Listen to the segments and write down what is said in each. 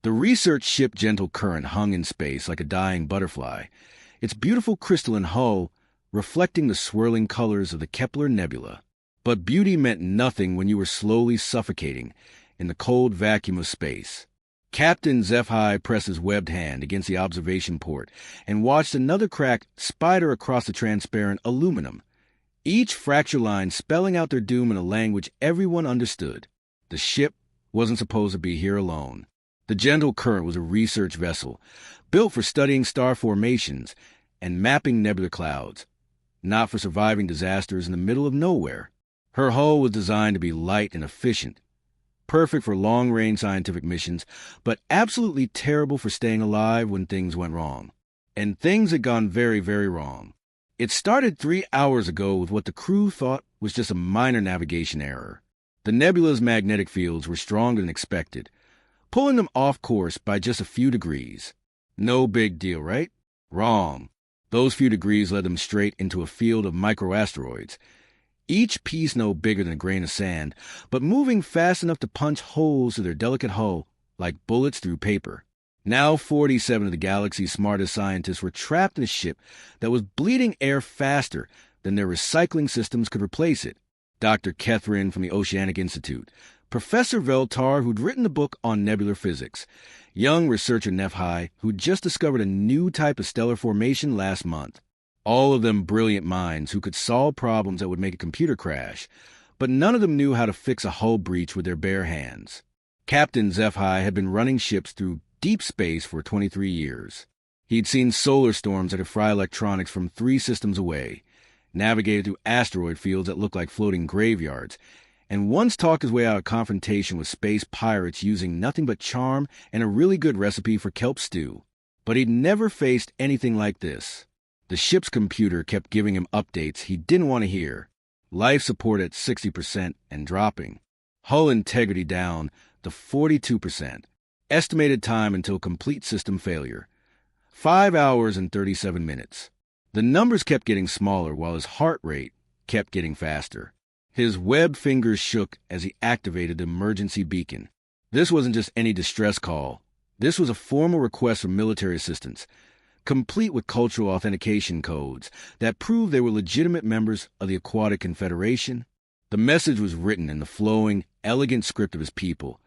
The research ship Gentle Current hung in space like a dying butterfly, its beautiful crystalline hull reflecting the swirling colors of the Kepler Nebula. But beauty meant nothing when you were slowly suffocating in the cold vacuum of space. Captain HFY pressed his webbed hand against the observation port and watched another crack spider across the transparent aluminum, each fracture line spelling out their doom in a language everyone understood. The ship wasn't supposed to be here alone. The Gentle Current was a research vessel, built for studying star formations and mapping nebular clouds, not for surviving disasters in the middle of nowhere. Her hull was designed to be light and efficient, perfect for long-range scientific missions, but absolutely terrible for staying alive when things went wrong. And things had gone very, very wrong. It started 3 hours ago with what the crew thought was just a minor navigation error. The nebula's magnetic fields were stronger than expected, pulling them off course by just a few degrees. No big deal, right? Wrong. Those few degrees led them straight into a field of microasteroids, each piece no bigger than a grain of sand, but moving fast enough to punch holes through their delicate hull like bullets through paper. Now 47 of the galaxy's smartest scientists were trapped in a ship that was bleeding air faster than their recycling systems could replace it. Dr. Catherine from the Oceanic Institute, Professor Veltar, who'd written the book on nebular physics, young researcher Nefhai, who'd just discovered a new type of stellar formation last month. All of them brilliant minds who could solve problems that would make a computer crash, but none of them knew how to fix a hull breach with their bare hands. Captain HFY had been running ships through deep space for 23 years. He'd seen solar storms that could fry electronics from 3 systems away, navigated through asteroid fields that looked like floating graveyards, and once talked his way out of confrontation with space pirates using nothing but charm and a really good recipe for kelp stew. But he'd never faced anything like this. The ship's computer kept giving him updates he didn't want to hear. Life support at 60% and dropping. Hull integrity down to 42%. Estimated time until complete system failure: 5 hours and 37 minutes. The numbers kept getting smaller while his heart rate kept getting faster. His webbed fingers shook as he activated the emergency beacon. This wasn't just any distress call. This was a formal request for military assistance, complete with cultural authentication codes that proved they were legitimate members of the Aquatic Confederation. The message was written in the flowing, elegant script of his people,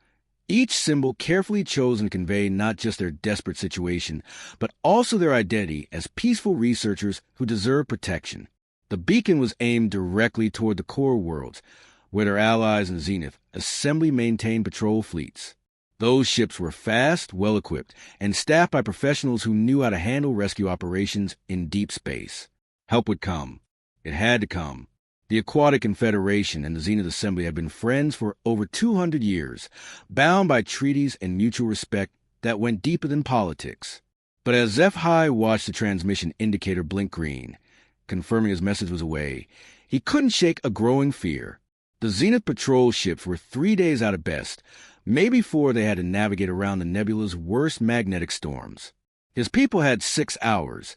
each symbol carefully chosen to convey not just their desperate situation, but also their identity as peaceful researchers who deserve protection. The beacon was aimed directly toward the core worlds, where their allies in Zenith assembly maintained patrol fleets. Those ships were fast, well-equipped, and staffed by professionals who knew how to handle rescue operations in deep space. Help would come. It had to come. The Aquatic Confederation and the Zenith Assembly had been friends for over 200 years, bound by treaties and mutual respect that went deeper than politics. But as HFY watched the transmission indicator blink green, confirming his message was away, he couldn't shake a growing fear. The Zenith patrol ships were 3 days out at best, maybe 4 they had to navigate around the nebula's worst magnetic storms. His people had 6 hours,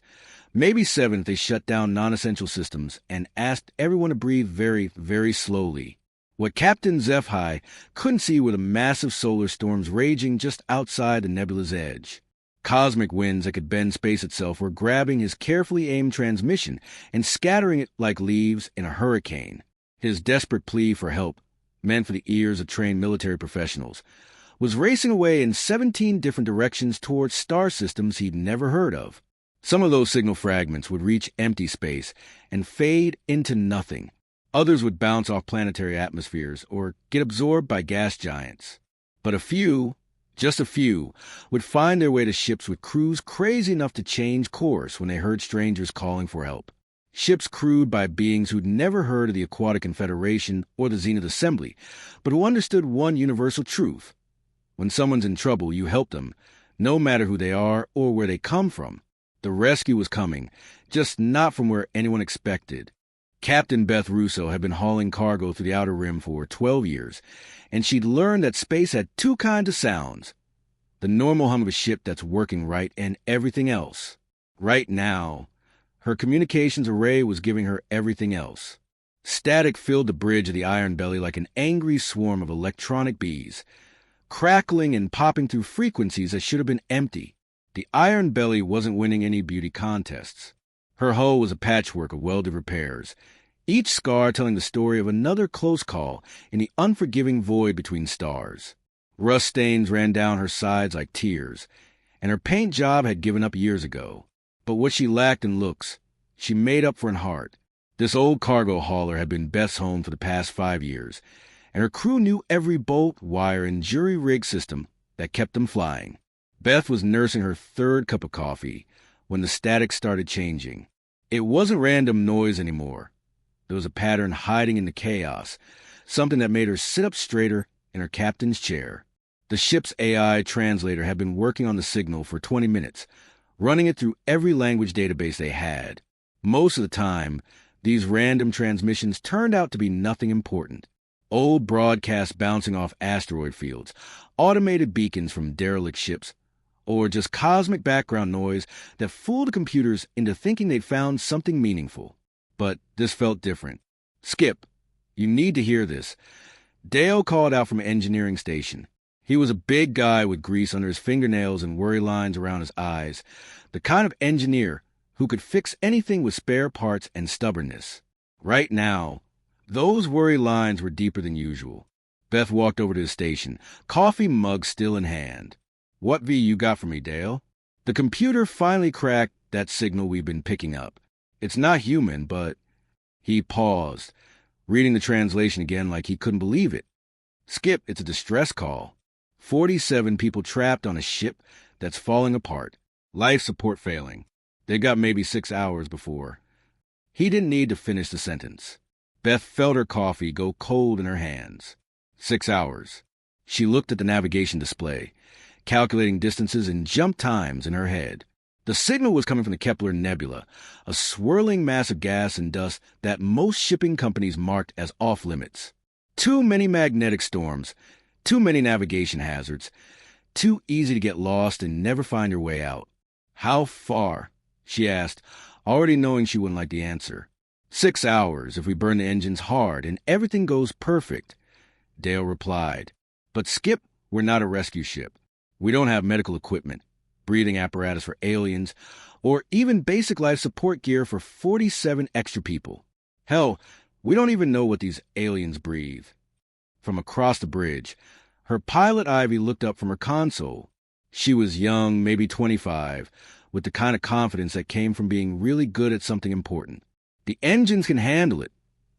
maybe 7 if they shut down non-essential systems and asked everyone to breathe very, very slowly. What Captain HFY couldn't see were the massive solar storms raging just outside the nebula's edge. Cosmic winds that could bend space itself were grabbing his carefully aimed transmission and scattering it like leaves in a hurricane. His desperate plea for help, meant for the ears of trained military professionals, was racing away in 17 different directions towards star systems he'd never heard of. Some of those signal fragments would reach empty space and fade into nothing. Others would bounce off planetary atmospheres or get absorbed by gas giants. But a few, just a few, would find their way to ships with crews crazy enough to change course when they heard strangers calling for help. Ships crewed by beings who'd never heard of the Aquatic Confederation or the Zenith Assembly, but who understood one universal truth. When someone's in trouble, you help them, no matter who they are or where they come from. The rescue was coming, just not from where anyone expected. Captain Beth Russo had been hauling cargo through the Outer Rim for 12 years, and she'd learned that space had 2 kinds of sounds: the normal hum of a ship that's working right and everything else. Right now, her communications array was giving her everything else. Static filled the bridge of the Iron Belly like an angry swarm of electronic bees, crackling and popping through frequencies that should have been empty. The Iron Belly wasn't winning any beauty contests. Her hull was a patchwork of welded repairs, each scar telling the story of another close call in the unforgiving void between stars. Rust stains ran down her sides like tears, and her paint job had given up years ago. But what she lacked in looks, she made up for in heart. This old cargo hauler had been Beth's home for the past 5 years, and her crew knew every bolt, wire, and jury-rig system that kept them flying. Beth was nursing her third cup of coffee when the static started changing. It wasn't random noise anymore. There was a pattern hiding in the chaos, something that made her sit up straighter in her captain's chair. The ship's AI translator had been working on the signal for 20 minutes, running it through every language database they had. Most of the time, these random transmissions turned out to be nothing important. Old broadcasts bouncing off asteroid fields, automated beacons from derelict ships, or just cosmic background noise that fooled the computers into thinking they'd found something meaningful. But this felt different. "Skip, you need to hear this." Dale called out from engineering station. He was a big guy with grease under his fingernails and worry lines around his eyes, the kind of engineer who could fix anything with spare parts and stubbornness. Right now, those worry lines were deeper than usual. Beth walked over to the station, coffee mug still in hand. "What V you got for me, Dale?" The computer finally cracked that signal we've been picking up. "It's not human, but..." He paused, reading the translation again like he couldn't believe it. "Skip, it's a distress call. 47 people trapped on a ship that's falling apart. Life support failing. They got maybe 6 hours before." He didn't need to finish the sentence. Beth felt her coffee go cold in her hands. 6 hours. She looked at the navigation display, calculating distances and jump times in her head. The signal was coming from the Kepler Nebula, a swirling mass of gas and dust that most shipping companies marked as off-limits. Too many magnetic storms, too many navigation hazards, too easy to get lost and never find your way out. "How far?" she asked, already knowing she wouldn't like the answer. 6 hours if we burn the engines hard and everything goes perfect," Dale replied. "But Skip, we're not a rescue ship. We don't have medical equipment, breathing apparatus for aliens, or even basic life support gear for 47 extra people. Hell, we don't even know what these aliens breathe." From across the bridge, her pilot Ivy looked up from her console. She was young, maybe 25, with the kind of confidence that came from being really good at something important. "The engines can handle it,"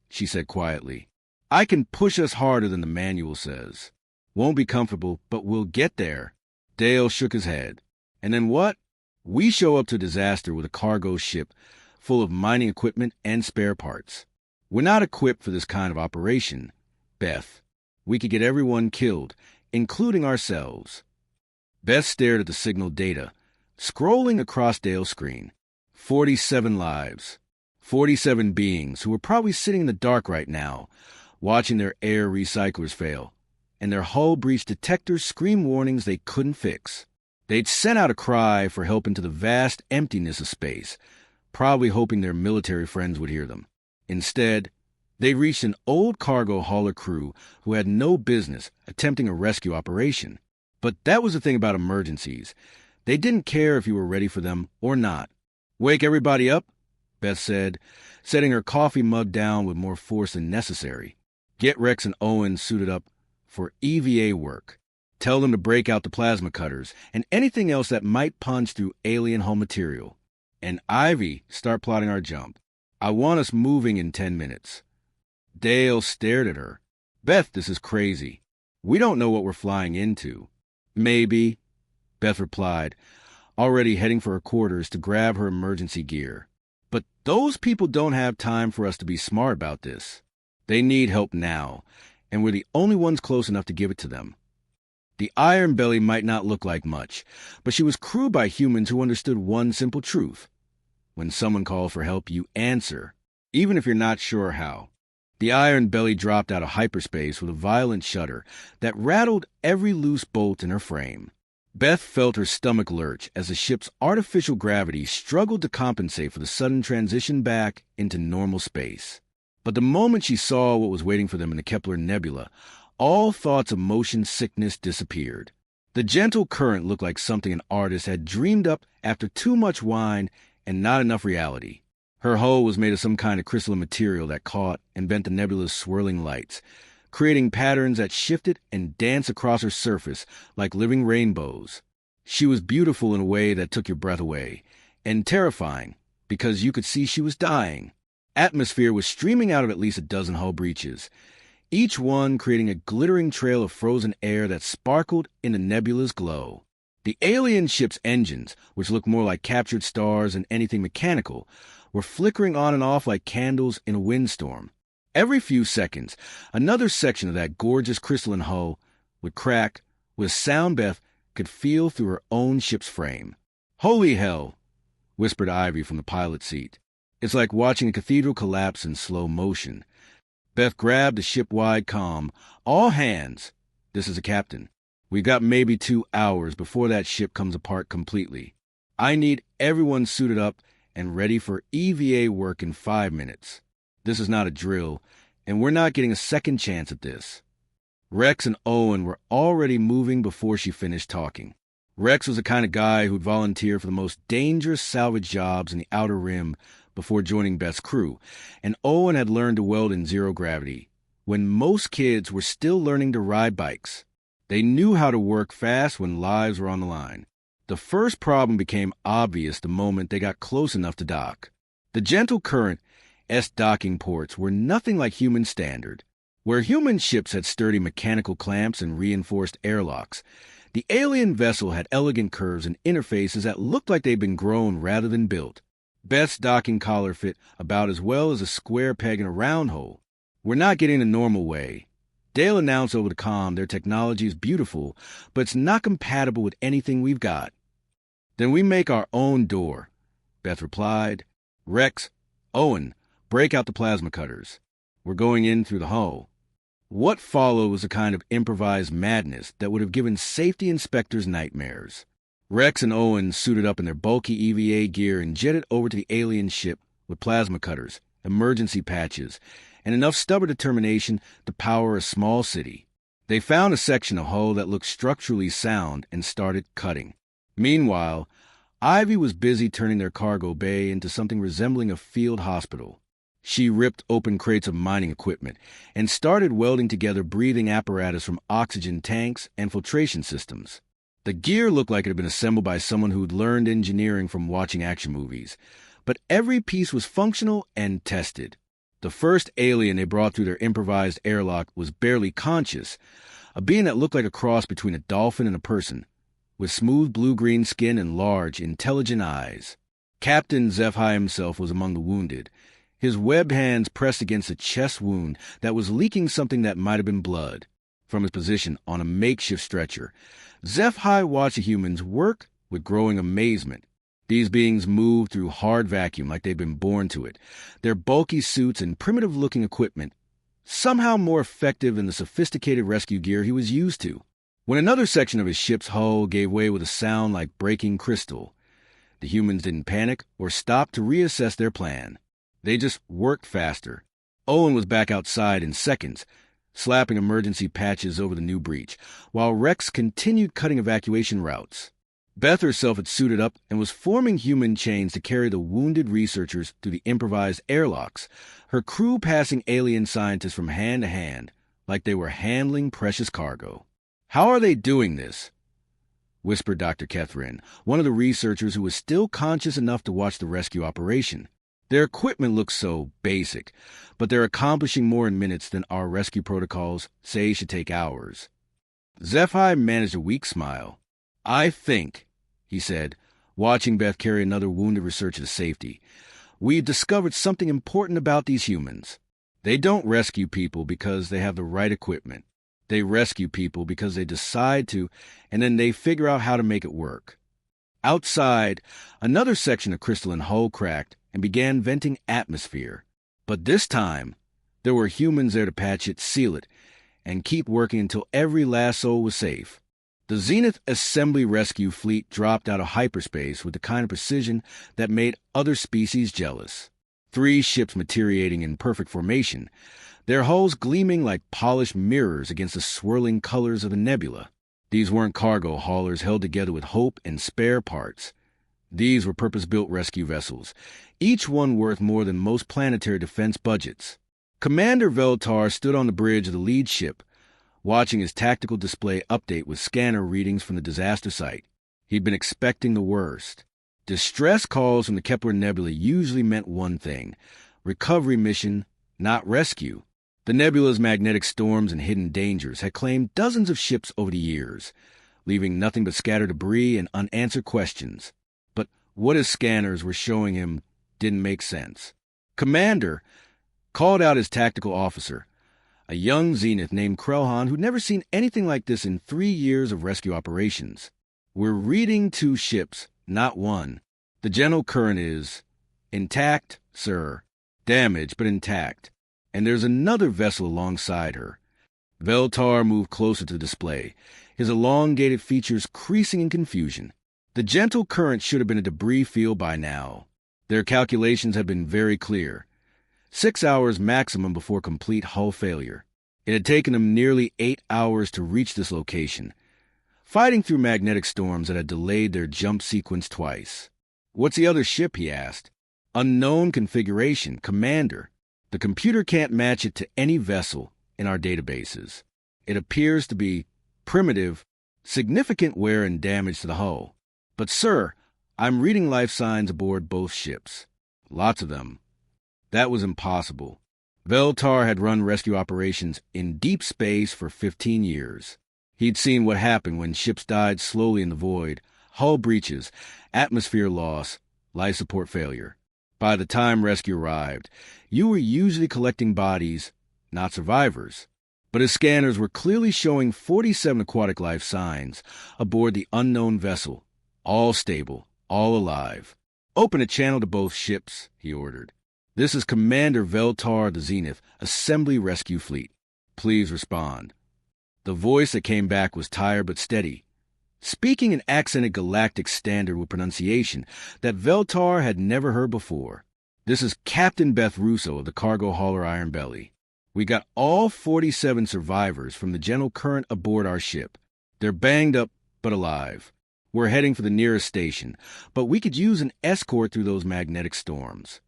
she said quietly. "I can push us harder than the manual says. Won't be comfortable, but we'll get there." Dale shook his head. "And then what?" "We show up to disaster with a cargo ship full of mining equipment and spare parts. We're not equipped for this kind of operation, Beth. We could get everyone killed, including ourselves." Beth stared at the signal data, scrolling across Dale's screen. 47 lives. 47 beings who were probably sitting in the dark right now, watching their air recyclers fail, and their hull breach detectors scream warnings they couldn't fix. They'd sent out a cry for help into the vast emptiness of space, probably hoping their military friends would hear them. Instead, they reached an old cargo hauler crew who had no business attempting a rescue operation. But that was the thing about emergencies. They didn't care if you were ready for them or not. "Wake everybody up," Beth said, setting her coffee mug down with more force than necessary. "Get Rex and Owen suited up for EVA work. Tell them to break out the plasma cutters and anything else that might punch through alien hull material. And Ivy, start plotting our jump. I want us moving in 10 minutes. Dale stared at her. "Beth, this is crazy. We don't know what we're flying into." "Maybe," Beth replied, already heading for her quarters to grab her emergency gear. "But those people don't have time for us to be smart about this. They need help now, and we're the only ones close enough to give it to them." The Iron Belly might not look like much, but she was crewed by humans who understood one simple truth. When someone calls for help, you answer, even if you're not sure how. The Iron Belly dropped out of hyperspace with a violent shudder that rattled every loose bolt in her frame. Beth felt her stomach lurch as the ship's artificial gravity struggled to compensate for the sudden transition back into normal space. But the moment she saw what was waiting for them in the Kepler Nebula, All thoughts of motion sickness disappeared. The gentle current looked like something an artist had dreamed up after too much wine and not enough reality. Her hull was made of some kind of crystalline material that caught and bent the nebula's swirling lights, creating patterns that shifted and danced across her surface like living rainbows. She was beautiful in a way that took your breath away, and terrifying because you could see she was dying. Atmosphere was streaming out of at least a dozen hull breaches, each one creating a glittering trail of frozen air that sparkled in the nebula's glow. The alien ship's engines, which looked more like captured stars than anything mechanical, were flickering on and off like candles in a windstorm. Every few seconds, another section of that gorgeous crystalline hull would crack with a sound Beth could feel through her own ship's frame. "Holy hell," whispered Ivy from the pilot's seat. "It's like watching a cathedral collapse in slow motion." Beth grabbed the ship-wide comm. "All hands. This is the captain. We've got maybe 2 hours before that ship comes apart completely. I need everyone suited up and ready for EVA work in 5 minutes. This is not a drill, and we're not getting a second chance at this." Rex and Owen were already moving before she finished talking. Rex was the kind of guy who'd volunteer for the most dangerous salvage jobs in the Outer Rim before joining Beth's crew, and Owen had learned to weld in zero gravity, when most kids were still learning to ride bikes. They knew how to work fast when lives were on the line. The first problem became obvious the moment they got close enough to dock. The gentle current docking ports were nothing like human standard. Where human ships had sturdy mechanical clamps and reinforced airlocks, the alien vessel had elegant curves and interfaces that looked like they'd been grown rather than built. Beth's docking collar fit about as well as a square peg in a round hole. "We're not getting the normal way." Dale announced over the comm their technology is beautiful, but it's not compatible with anything we've got. "Then we make our own door," Beth replied. "Rex, Owen, break out the plasma cutters. We're going in through the hull." What followed was a kind of improvised madness that would have given safety inspectors nightmares. Rex and Owen suited up in their bulky EVA gear and jetted over to the alien ship with plasma cutters, emergency patches, and enough stubborn determination to power a small city. They found a section of hull that looked structurally sound and started cutting. Meanwhile, Ivy was busy turning their cargo bay into something resembling a field hospital. She ripped open crates of mining equipment and started welding together breathing apparatus from oxygen tanks and filtration systems. The gear looked like it had been assembled by someone who'd learned engineering from watching action movies, but every piece was functional and tested. The first alien they brought through their improvised airlock was barely conscious, a being that looked like a cross between a dolphin and a person, with smooth blue-green skin and large, intelligent eyes. Captain Zephi himself was among the wounded, his webbed hands pressed against a chest wound that was leaking something that might have been blood. From his position on a makeshift stretcher, Zephi watched the humans work with growing amazement. These beings moved through hard vacuum like they'd been born to it, their bulky suits and primitive-looking equipment somehow more effective than the sophisticated rescue gear he was used to. When another section of his ship's hull gave way with a sound like breaking crystal, the humans didn't panic or stop to reassess their plan. They just worked faster. Owen was back outside in seconds, slapping emergency patches over the new breach, while Rex continued cutting evacuation routes. Beth herself had suited up and was forming human chains to carry the wounded researchers through the improvised airlocks, her crew passing alien scientists from hand to hand, like they were handling precious cargo. "How are they doing this?" whispered Dr. Catherine, one of the researchers who was still conscious enough to watch the rescue operation. "Their equipment looks so basic, but they're accomplishing more in minutes than our rescue protocols say should take hours." Zephi managed a weak smile. "I think," he said, watching Beth carry another wounded researcher to safety, "we've discovered something important about these humans. They don't rescue people because they have the right equipment. They rescue people because they decide to, and then they figure out how to make it work." Outside, another section of crystalline hull cracked and began venting atmosphere. But this time, there were humans there to patch it, seal it, and keep working until every last soul was safe. The Zenith Assembly Rescue Fleet dropped out of hyperspace with the kind of precision that made other species jealous. 3 ships materiating in perfect formation, their hulls gleaming like polished mirrors against the swirling colors of the nebula. These weren't cargo haulers held together with hope and spare parts. These were purpose-built rescue vessels, each one worth more than most planetary defense budgets. Commander Veltar stood on the bridge of the lead ship, watching his tactical display update with scanner readings from the disaster site. He'd been expecting the worst. Distress calls from the Kepler Nebula usually meant one thing: recovery mission, not rescue. The nebula's magnetic storms and hidden dangers had claimed dozens of ships over the years, leaving nothing but scattered debris and unanswered questions. But what his scanners were showing him didn't make sense. Commander called out his tactical officer, a young Zenith named Krelhan who'd never seen anything like this in 3 years of rescue operations. "We're reading 2 ships, not 1. The general current is intact, sir. Damaged, but intact. And there's another vessel alongside her." Veltar moved closer to the display, his elongated features creasing in confusion. The gentle current should have been a debris field by now. Their calculations had been very clear. 6 hours maximum before complete hull failure. It had taken them nearly 8 hours to reach this location, fighting through magnetic storms that had delayed their jump sequence twice. "What's the other ship?" he asked. "Unknown configuration, Commander. The computer can't match it to any vessel in our databases. It appears to be primitive, significant wear and damage to the hull. But, sir, I'm reading life signs aboard both ships. Lots of them." That was impossible. Veltar had run rescue operations in deep space for 15 years. He'd seen what happened when ships died slowly in the void: hull breaches, atmosphere loss, life support failure. By the time rescue arrived, you were usually collecting bodies, not survivors. But his scanners were clearly showing 47 aquatic life signs aboard the unknown vessel, all stable, all alive. "Open a channel to both ships," he ordered. "This is Commander Veltar of the Zenith, Assembly Rescue Fleet. Please respond." The voice that came back was tired but steady, speaking an accented galactic standard with pronunciation that Veltar had never heard before. "This is Captain Beth Russo of the cargo hauler Iron Belly. We got all 47 survivors from the general current aboard our ship. They're banged up but alive. We're heading for the nearest station, but we could use an escort through those magnetic storms."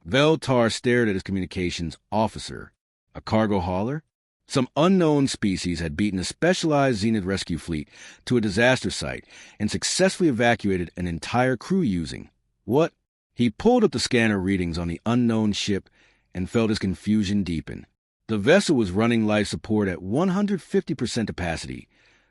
Veltar stared at his communications officer. A cargo hauler? Some unknown species had beaten a specialized Zenith rescue fleet to a disaster site and successfully evacuated an entire crew using what? He pulled up the scanner readings on the unknown ship and felt his confusion deepen. The vessel was running life support at 150% capacity,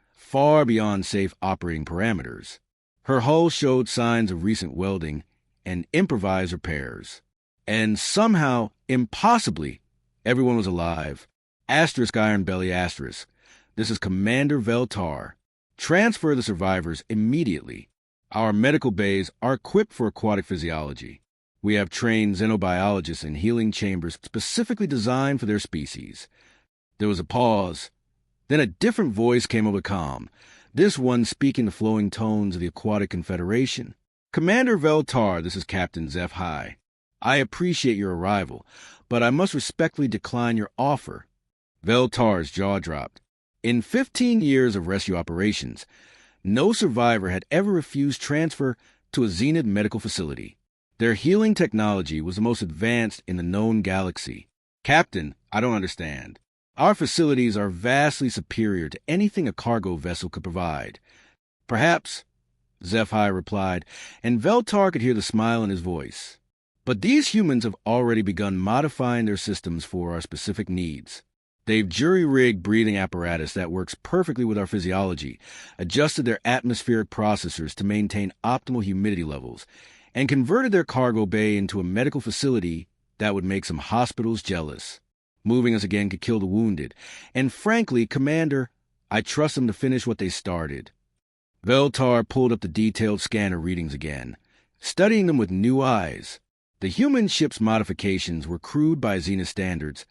far beyond safe operating parameters. Her hull showed signs of recent welding and improvised repairs. And somehow, impossibly, everyone was alive. Asterisk Iron Belly asterisk. This is Commander Veltar. Transfer the survivors immediately. Our medical bays are equipped for aquatic physiology. We have trained xenobiologists in healing chambers specifically designed for their species. There was a pause. Then a different voice came over comm, this one speaking the flowing tones of the Aquatic Confederation. "Commander Veltar, this is Captain Zeph High. I appreciate your arrival, but I must respectfully decline your offer." Veltar's jaw dropped. In 15 years of rescue operations, no survivor had ever refused transfer to a Zenith medical facility. Their healing technology was the most advanced in the known galaxy. "Captain, I don't understand. Our facilities are vastly superior to anything a cargo vessel could provide." "Perhaps," Zeph High replied, and Veltar could hear the smile in his voice. "But these humans have already begun modifying their systems for our specific needs. They've jury-rigged breathing apparatus that works perfectly with our physiology, adjusted their atmospheric processors to maintain optimal humidity levels, and converted their cargo bay into a medical facility that would make some hospitals jealous. Moving us again could kill the wounded. And frankly, Commander, I trust them to finish what they started." Veltar pulled up the detailed scanner readings again, studying them with new eyes. The human ship's modifications were crude by Zenith standards,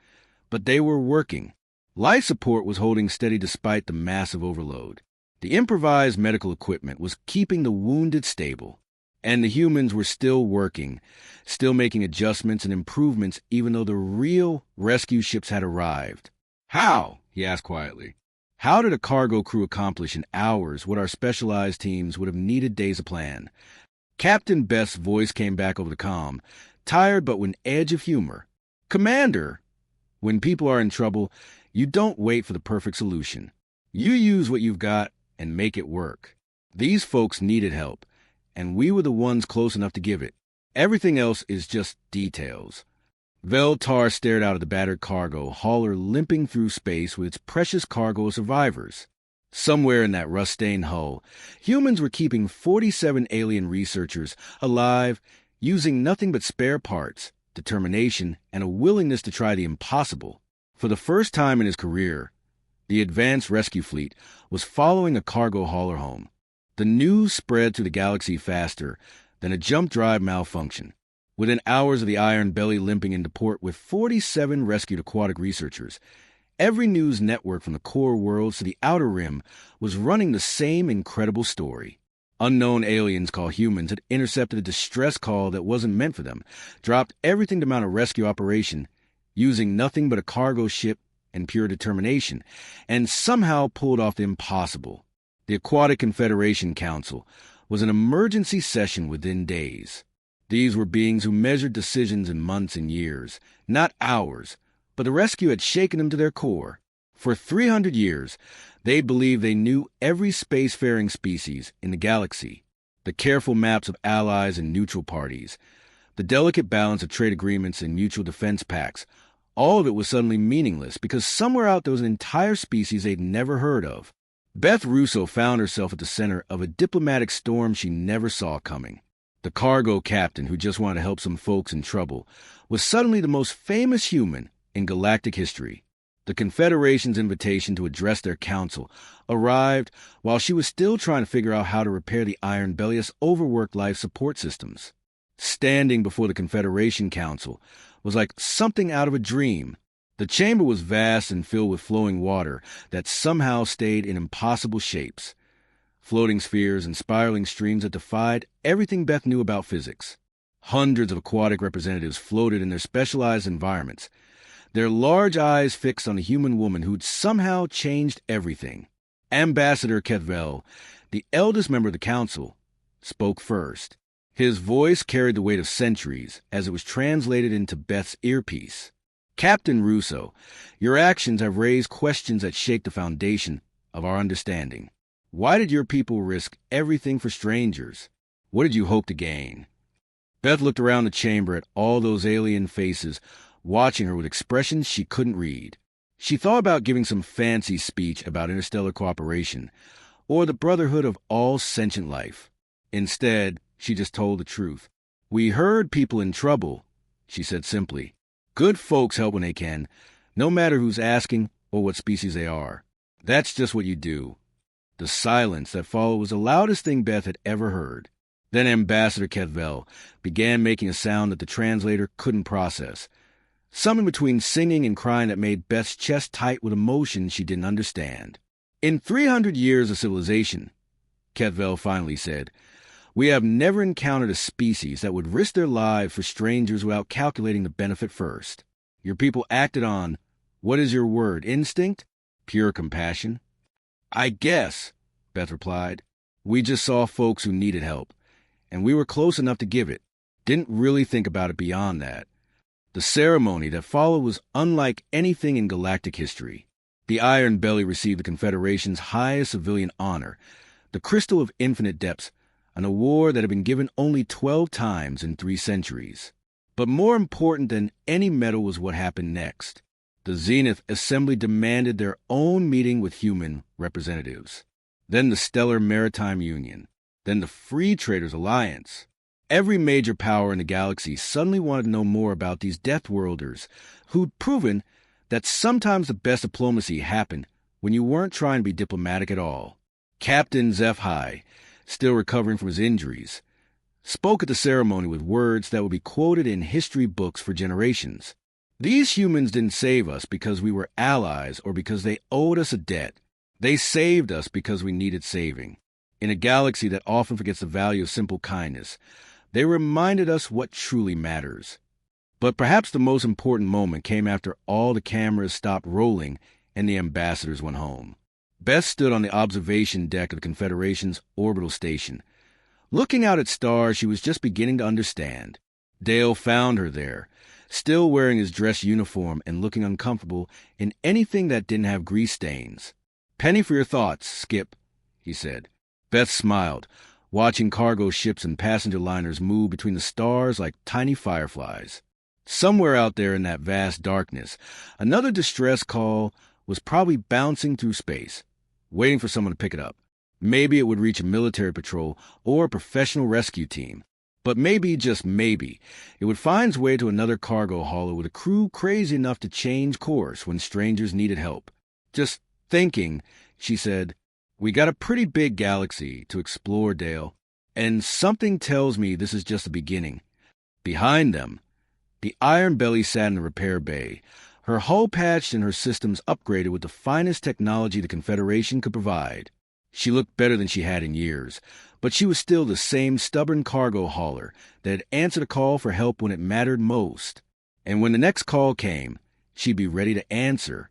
but they were working. Life support was holding steady despite the massive overload. The improvised medical equipment was keeping the wounded stable. And the humans were still working, still making adjustments and improvements even though the real rescue ships had arrived. "How?" he asked quietly. How did a cargo crew accomplish in hours what our specialized teams would have needed days of plan? Captain Beth's voice came back over the comm, tired but with an edge of humor. "Commander, when people are in trouble, you don't wait for the perfect solution. You use what you've got and make it work. These folks needed help, and we were the ones close enough to give it. Everything else is just details." Veltar stared out at the battered cargo hauler limping through space with its precious cargo of survivors. Somewhere in that rust-stained hull, humans were keeping 47 alien researchers alive, using nothing but spare parts, determination, and a willingness to try the impossible. For the first time in his career, the advanced rescue fleet was following a cargo hauler home. The news spread through the galaxy faster than a jump drive malfunction. Within hours of the Iron Belly limping into port with 47 rescued aquatic researchers, every news network from the core worlds to the outer rim was running the same incredible story. Unknown aliens called humans had intercepted a distress call that wasn't meant for them, dropped everything to mount a rescue operation, using nothing but a cargo ship and pure determination, and somehow pulled off the impossible. The Aquatic Confederation Council was an emergency session within days. These were beings who measured decisions in months and years, not hours, but the rescue had shaken them to their core. For 300 years, they believed they knew every spacefaring species in the galaxy, the careful maps of allies and neutral parties, the delicate balance of trade agreements and mutual defense pacts. All of it was suddenly meaningless because somewhere out there was an entire species they'd never heard of. Beth Russo found herself at the center of a diplomatic storm she never saw coming. The cargo captain, who just wanted to help some folks in trouble, was suddenly the most famous human in galactic history. The Confederation's invitation to address their council arrived while she was still trying to figure out how to repair the Iron Belly's overworked life support systems. Standing before the Confederation Council was like something out of a dream. The chamber was vast and filled with flowing water that somehow stayed in impossible shapes. Floating spheres and spiraling streams that defied everything Beth knew about physics. Hundreds of aquatic representatives floated in their specialized environments, their large eyes fixed on a human woman who'd somehow changed everything. Ambassador Ketvel, the eldest member of the council, spoke first. His voice carried the weight of centuries as it was translated into Beth's earpiece. "Captain Russo, your actions have raised questions that shake the foundation of our understanding. Why did your people risk everything for strangers? What did you hope to gain?" Beth looked around the chamber at all those alien faces, watching her with expressions she couldn't read. She thought about giving some fancy speech about interstellar cooperation or the brotherhood of all sentient life. Instead, she just told the truth. "We heard people in trouble," she said simply. "Good folks help when they can, no matter who's asking or what species they are. That's just what you do." The silence that followed was the loudest thing Beth had ever heard. Then Ambassador Ketvel began making a sound that the translator couldn't process. Something between singing and crying that made Beth's chest tight with emotion she didn't understand. "In 300 years of civilization," Ketvel finally said, "we have never encountered a species that would risk their lives for strangers without calculating the benefit first. Your people acted on, what is your word, instinct? Pure compassion?" "I guess," Beth replied. "We just saw folks who needed help, and we were close enough to give it. Didn't really think about it beyond that." The ceremony that followed was unlike anything in galactic history. The Iron Belly received the Confederation's highest civilian honor, the Crystal of Infinite Depths, an award that had been given only 12 times in 3 centuries. But more important than any medal was what happened next. The Zenith Assembly demanded their own meeting with human representatives. Then the Stellar Maritime Union. Then the Free Traders Alliance. Every major power in the galaxy suddenly wanted to know more about these Deathworlders, who'd proven that sometimes the best diplomacy happened when you weren't trying to be diplomatic at all. Captain Zephi, still recovering from his injuries, spoke at the ceremony with words that would be quoted in history books for generations. "These humans didn't save us because we were allies or because they owed us a debt. They saved us because we needed saving. In a galaxy that often forgets the value of simple kindness, they reminded us what truly matters. But perhaps the most important moment came after all the cameras stopped rolling and the ambassadors went home. Beth stood on the observation deck of the Confederation's orbital station. Looking out at stars she was just beginning to understand. Dale found her there, still wearing his dress uniform and looking uncomfortable in anything that didn't have grease stains. "Penny for your thoughts, Skip," he said. Beth smiled, watching cargo ships and passenger liners move between the stars like tiny fireflies. Somewhere out there in that vast darkness, another distress call was probably bouncing through space, waiting for someone to pick it up. Maybe it would reach a military patrol or a professional rescue team. But maybe, just maybe, it would find its way to another cargo hauler with a crew crazy enough to change course when strangers needed help. "Just thinking," she said, "we got a pretty big galaxy to explore, Dale, and something tells me this is just the beginning." Behind them, the Iron Belly sat in the repair bay, her hull patched and her systems upgraded with the finest technology the Confederation could provide. She looked better than she had in years, but she was still the same stubborn cargo hauler that had answered a call for help when it mattered most. And when the next call came, she'd be ready to answer